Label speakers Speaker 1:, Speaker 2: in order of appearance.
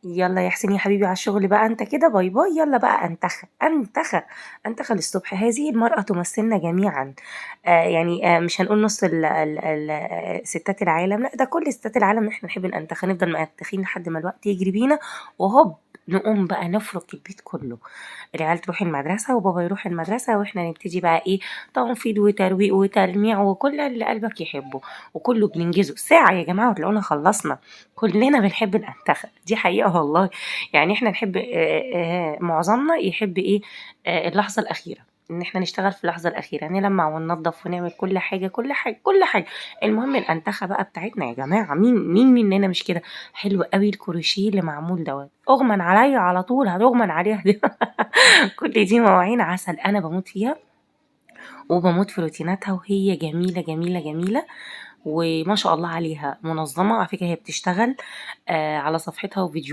Speaker 1: يلا يا حسين يا حبيبي على الشغل بقى، انت كده باي باي، يلا بقى انتخى انتخى انتخى للصبح. هذه المرأة تمثلنا جميعا. يعني مش هنقول نص ستات العالم، لا ده كل ستات العالم احنا نحب ننتخى، نفضل منتخين لحد ما الوقت يجري بينا، وهوب نقوم بقى نفرك البيت كله. العيال تروح المدرسة وبابا يروح المدرسة، واحنا نبتدي بقى ايه، تنفيض وترويق وتلميع وكل اللي قلبك يحبه، وكله بننجزه ساعة يا جماعة وتلاقونا خلصنا. كلنا بنحب ننتخب، دي حقيقة والله. يعني احنا نحب معظمنا يحب ايه، اللحظة الأخيرة، ان احنا نشتغل في اللحظة الأخيرة، نلمع وننظف ونعمل كل حاجة كل حاجة كل حاجة. المهم الأنتخة بقى بتاعتنا يا جماعة، مين مننا مش كده؟ حلو قوي الكروشيه اللي معمول دوت، اغمن عليا على طول هتغمن عليها دي. كل دي مواعين عسل، انا بموت فيها وبموت في روتيناتها، وهي جميلة جميلة جميلة، وما شاء الله عليها منظمة. على فكرة هي بتشتغل على صفحتها وفيديو